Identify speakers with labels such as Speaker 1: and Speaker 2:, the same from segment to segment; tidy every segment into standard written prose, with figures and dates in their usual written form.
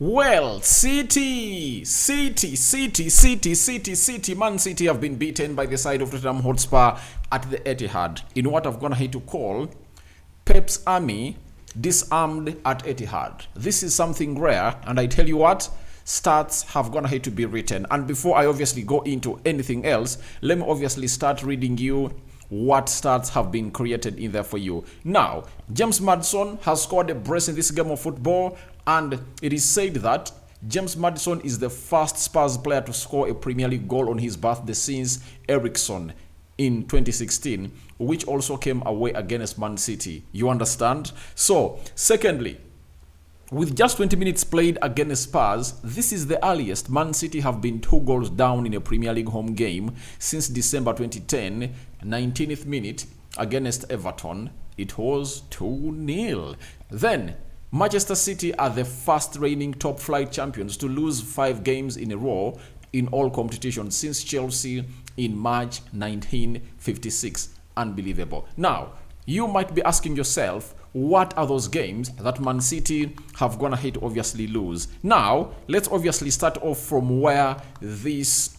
Speaker 1: Well, City, Man City have been beaten by the side of Tottenham Hotspur at the Etihad in what I've gone ahead to call Pep's army disarmed at Etihad. This is something rare, and I tell you what, stats have gone ahead to be written. And before I obviously go into anything else, let me obviously start reading you what stats have been created in there for you. Now, James Maddison has scored a brace in this game of football, and it is said that James Maddison is the first Spurs player to score a Premier League goal on his birthday since Eriksson in 2016, which also came away against Man City. You understand? So, secondly, with just 20 minutes played against Spurs, this is the earliest Man City have been 2 goals down in a Premier League home game since December 2010, 19th minute against Everton. It was 2-0. Then, Manchester City are the first reigning top flight champions to lose 5 games in a row in all competitions since Chelsea in March 1956. Unbelievable. Now, you might be asking yourself, what are those games that Man City have gone ahead to obviously lose? Now, let's obviously start off from where this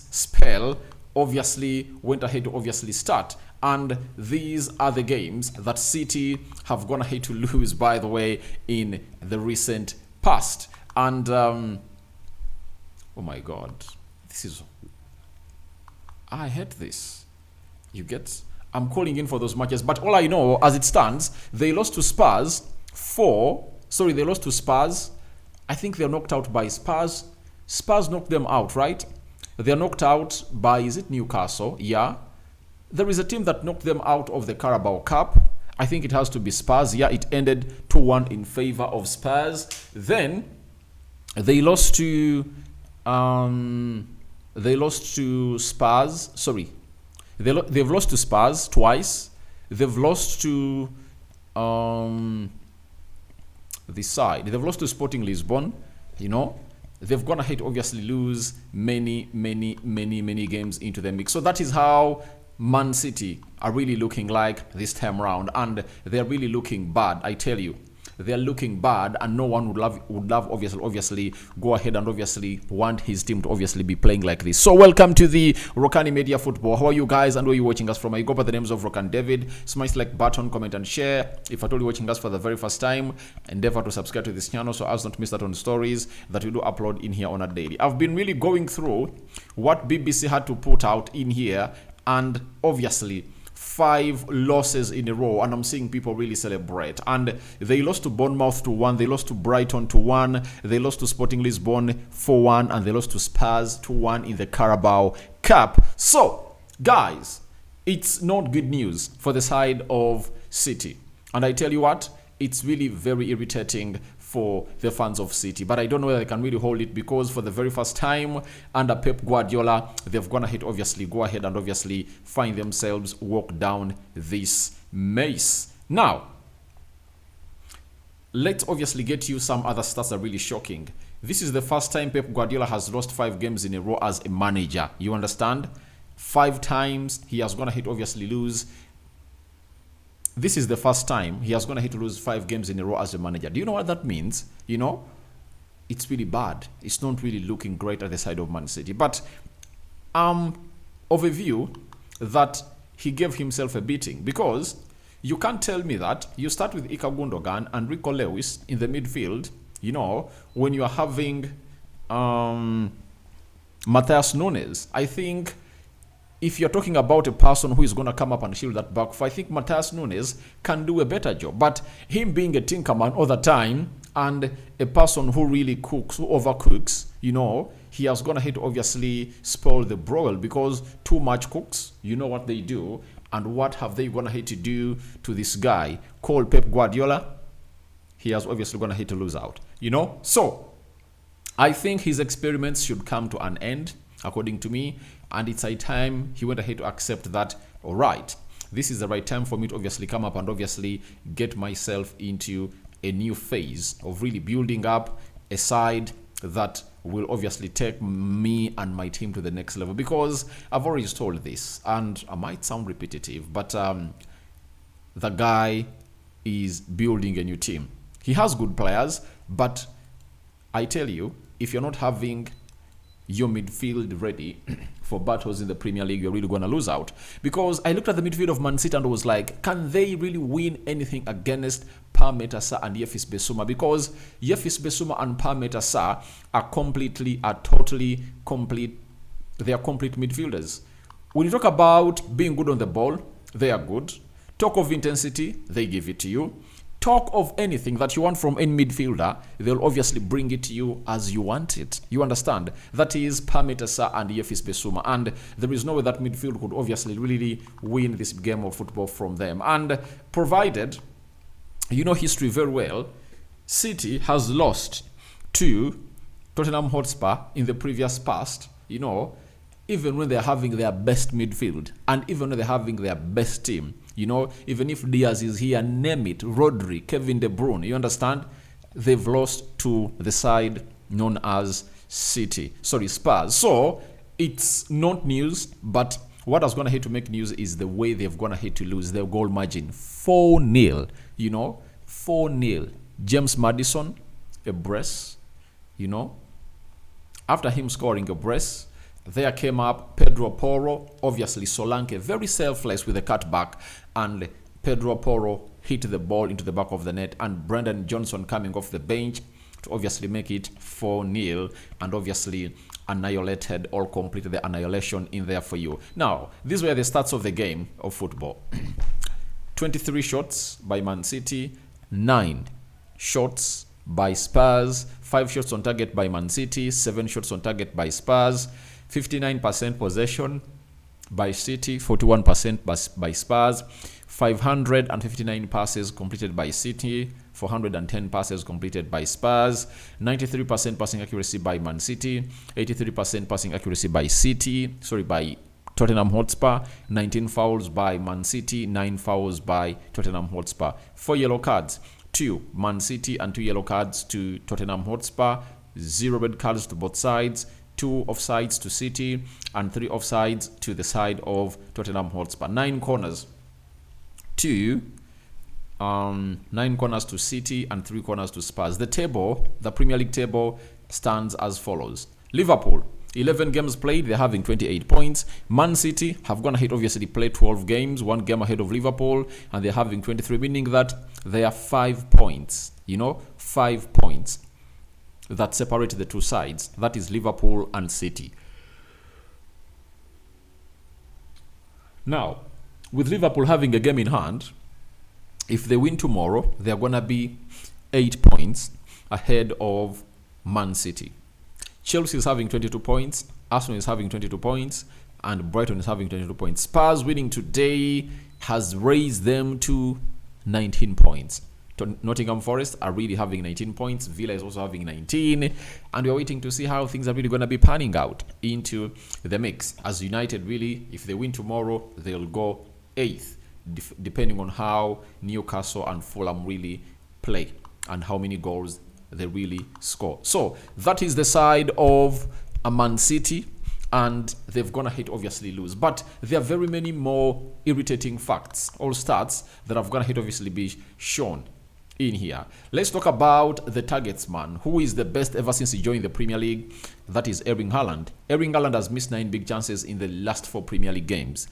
Speaker 1: spell obviously went ahead to obviously start. And these are the games that City have gone ahead to lose, by the way, in the recent past. And, oh my God, I hate this. You get... I'm calling in for those matches, but all I know, as it stands, they lost to Spurs they lost to Spurs. I think they're knocked out by Spurs. Spurs knocked them out, right? They're knocked out by, is it Newcastle? Yeah. There is a team that knocked them out of the Carabao Cup. I think it has to be Spurs. Yeah, it ended 2-1 in favor of Spurs. Then, they lost to Spurs. Sorry. They've lost to Spurs twice. They've lost to this side. They've lost to Sporting Lisbon. You know, they've gone ahead to obviously lose many games into the mix. So that is how Man City are really looking like this time around, and they're really looking bad. I tell you. They're looking bad, and no one would love obviously go ahead and obviously want his team to obviously be playing like this. So welcome to the Rokani Media Football. How are you guys, and where are you watching us from? I go by the names of Rokani David. Smash like button, comment and share. If at all you're watching us for the very first time, endeavor to subscribe to this channel so as not to miss out on stories that we do upload in here on a daily. I've been really going through what BBC had to put out in here, and obviously 5 losses in a row, and I'm seeing people really celebrate. And they lost to Bournemouth 2-1, they lost to Brighton 2-1, they lost to Sporting Lisbon 4-1, and they lost to Spurs 2-1 in the Carabao Cup. So, guys, it's not good news for the side of City. And I tell you what, it's really very irritating for the fans of City, but I don't know whether they can really hold it, because for the very first time under Pep Guardiola, they've gone ahead and obviously find themselves walk down this maze. Now, let's obviously get you some other stats that are really shocking. This is the first time Pep Guardiola has lost 5 games in a row as a manager. You understand? 5 times he has gone ahead to obviously lose. This is the first time he has gone ahead to lose 5 games in a row as a manager. Do you know what that means? You know, it's really bad. It's not really looking great at the side of Man City. But of a view that he gave himself a beating, because you can't tell me that you start with Ilkay Gundogan and Rico Lewis in the midfield, you know, when you are having Matheus Nunes. I think if you're talking about a person who is going to come up and shield that back four, I think Matheus Nunes can do a better job. But him being a tinkerman all the time and a person who really cooks, who overcooks, you know, he has gone ahead to obviously spoil the broil, because too much cooks, you know what they do. And what have they gone ahead to do to this guy called Pep Guardiola? He has obviously gone ahead to lose out, you know. So I think his experiments should come to an end, according to me, and it's a time he went ahead to accept that, all right, this is the right time for me to obviously come up and obviously get myself into a new phase of really building up a side that will obviously take me and my team to the next level. Because I've already told this, and I might sound repetitive, but the guy is building a new team. He has good players, but I tell you, if you're not having your midfield ready for battles in the Premier League, you're really going to lose out. Because I looked at the midfield of Man City and was like, can they really win anything against Pa Metasa and Yefis Besuma? Because Yefis Besuma and Pa Metasa are totally complete. They are complete midfielders. When you talk about being good on the ball, they are good. Talk of intensity, they give it to you. Talk of anything that you want from any midfielder, they'll obviously bring it to you as you want it. You understand? That is Pa Metasa and Yefis Besuma. And there is no way that midfield could obviously really win this game of football from them. And provided, you know history very well, City has lost to Tottenham Hotspur in the previous past, you know, even when they're having their best midfield and even when they're having their best team. You know, even if Diaz is here, name it, Rodri, Kevin De Bruyne, you understand? They've lost to the side known as Spurs. So, it's not news, but what I was going to hate to make news is the way they've going to hate to lose their goal margin. 4-0, you know, 4-0. James Maddison, a brace, you know. After him scoring a brace, there came up Pedro Porro, obviously Solanke, very selfless with a cutback, and Pedro Porro hit the ball into the back of the net, and Brendan Johnson coming off the bench to obviously make it 4-0, and obviously annihilated or completed the annihilation in there for you. Now, these were the stats of the game of football. 23 shots by Man City, 9 shots by Spurs, 5 shots on target by Man City, 7 shots on target by Spurs, 59% possession by City, 41% by Spurs, 559 passes completed by City, 410 passes completed by Spurs, 93% passing accuracy by Man City, 83% passing accuracy by by Tottenham Hotspur, 19 fouls by Man City, 9 fouls by Tottenham Hotspur, 4 yellow cards, 2 Man City and 2 yellow cards to Tottenham Hotspur, 0 red cards to both sides, 2 offsides to City and 3 offsides to the side of Tottenham Hotspur. 9 corners to 9 corners to City and 3 corners to Spurs. The Premier League table stands as follows. Liverpool, 11 games played, they're having 28 points. Man City have gone ahead, obviously played 12 games, 1 game ahead of Liverpool, and they're having 23, meaning that they are 5 points. You know, 5 points that separate the two sides. That is Liverpool and City. Now, with Liverpool having a game in hand, if they win tomorrow, they're going to be 8 points ahead of Man City. Chelsea is having 22 points, Arsenal is having 22 points, and Brighton is having 22 points. Spurs winning today has raised them to 19 points. Nottingham Forest are really having 19 points. Villa is also having 19. And we're waiting to see how things are really going to be panning out into the mix. As United, really, if they win tomorrow, they'll go 8th, depending on how Newcastle and Fulham really play and how many goals they really score. So that is the side of a Man City, and they've gonna hit obviously lose. But there are very many more irritating facts, all stats that have gonna hit obviously be shown in here. Let's talk about the targets man, who is the best ever since he joined the Premier League. That is Erling Haaland. Erling Haaland has missed 9 big chances in the last 4 Premier League games.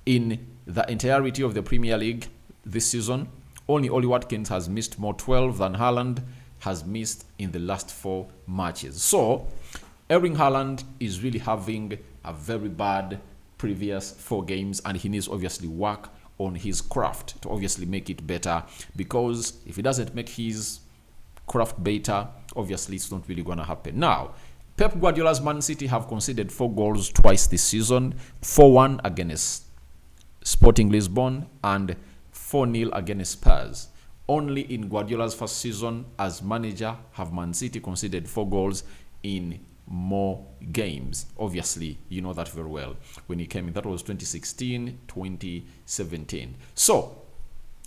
Speaker 1: In the entirety of the Premier League this season, only Oli Watkins has missed more 12 than Haaland has missed in the last 4 matches. So Erling Haaland is really having a very bad previous 4 games, and he needs obviously work on his craft to obviously make it better, because if he doesn't make his craft better, obviously it's not really going to happen. Now, Pep Guardiola's Man City have conceded 4 goals twice this season, 4-1 against Sporting Lisbon and 4-0 against Spurs. Only in Guardiola's first season as manager have Man City conceded 4 goals in more games. Obviously, you know that very well. When he came in, that was 2016, 2017. So,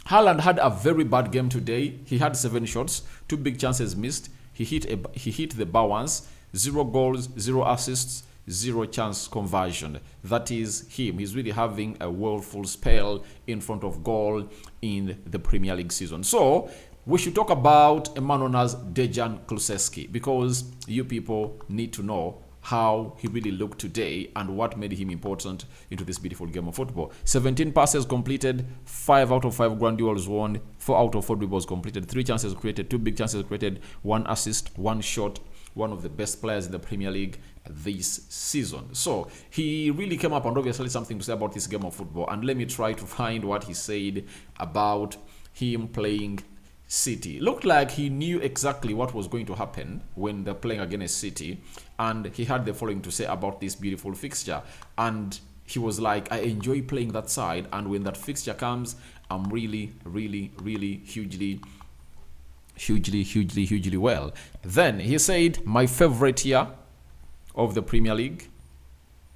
Speaker 1: Haaland had a very bad game today. He had 7 shots, 2 big chances missed. He hit the bar once, 0 goals, 0 assists, 0 chance conversion. That is him. He's really having a woeful spell in front of goal in the Premier League season. So, we should talk about a man known as Dejan Kulusevski, because you people need to know how he really looked today and what made him important into this beautiful game of football. 17 passes completed, 5 out of 5 ground duels won, 4 out of 4 dribbles completed, 3 chances created, 2 big chances created, 1 assist, 1 shot. One of the best players in the Premier League this season. So he really came up and obviously something to say about this game of football. And let me try to find what he said about him playing City. Looked like he knew exactly what was going to happen when they're playing against City, and he had the following to say about this beautiful fixture. And he was like, I enjoy playing that side, and when that fixture comes, I'm really hugely well. Then he said, my favorite year of the Premier League,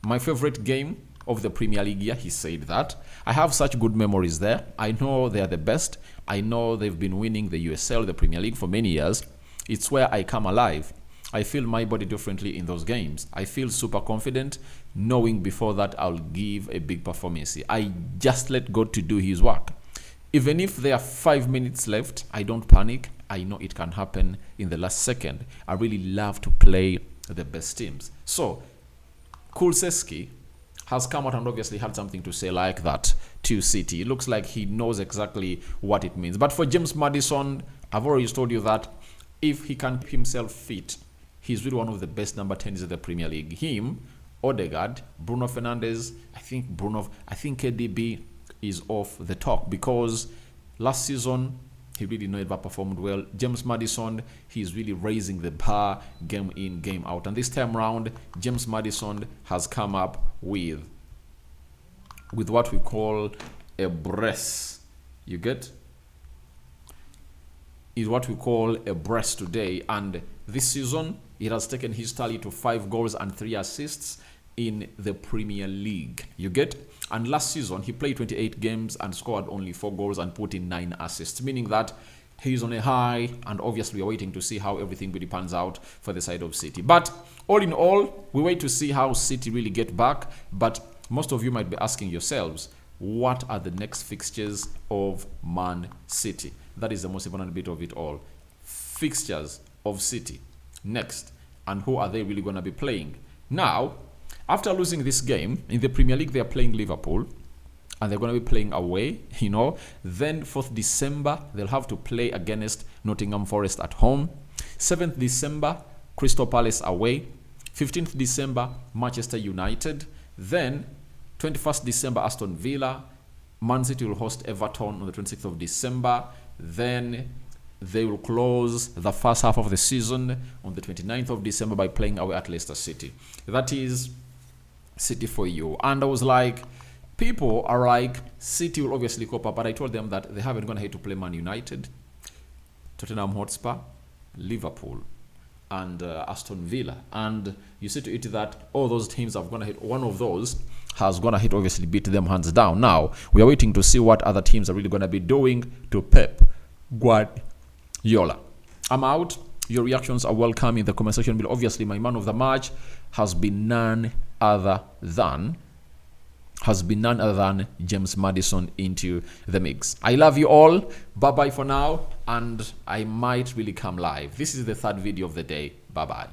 Speaker 1: my favorite game of the Premier League year, he said that. I have such good memories there. I know they are the best. I know they've been winning the USL, the Premier League, for many years. It's where I come alive. I feel my body differently in those games. I feel super confident knowing before that I'll give a big performance. I just let God to do his work. Even if there are 5 minutes left, I don't panic. I know it can happen in the last second. I really love to play the best teams. So, Kulusevski has come out and obviously had something to say like that to City. It looks like he knows exactly what it means. But for James Maddison, I've already told you that if he can keep himself fit, he's really one of the best number 10s in the Premier League. Him, Odegaard, Bruno Fernandes, I think KDB is off the top, because last season he really never performed well. James Maddison, he's really raising the bar game in, game out. And this time round, James Maddison has come up with what we call a brace. You get? Is what we call a brace today. And this season, it has taken his tally to 5 goals and 3 assists in the Premier League. You get? And last season, he played 28 games and scored only 4 goals and put in 9 assists, meaning that he's on a high, and obviously we're waiting to see how everything really pans out for the side of City. But all in all, we wait to see how City really get back. But most of you might be asking yourselves, what are the next fixtures of Man City? That is the most important bit of it all. Fixtures of City next, and who are they really going to be playing? Now, after losing this game in the Premier League, they are playing Liverpool, and they're going to be playing away, you know. Then 4th December, they'll have to play against Nottingham Forest at home. 7th December, Crystal Palace away. 15th December, Manchester United. Then 21st December, Aston Villa. Man City will host Everton on the 26th of December. Then they will close the first half of the season on the 29th of December by playing away at Leicester City. That is City for you. And I was like, people are like, City will obviously cope up, but I told them that they haven't gone ahead to play Man United, Tottenham Hotspur, Liverpool, and Aston Villa. And you see to it that all those teams have gone ahead. One of those has gone ahead, obviously beat them hands down. Now we are waiting to see what other teams are really going to be doing to Pep Guardiola. I'm out. Your reactions are welcome in the comment section below. Obviously, my man of the match has been none other than James Maddison into the mix. I love you all. Bye bye for now, and I might really come live. This is the 3rd video of the day. Bye bye.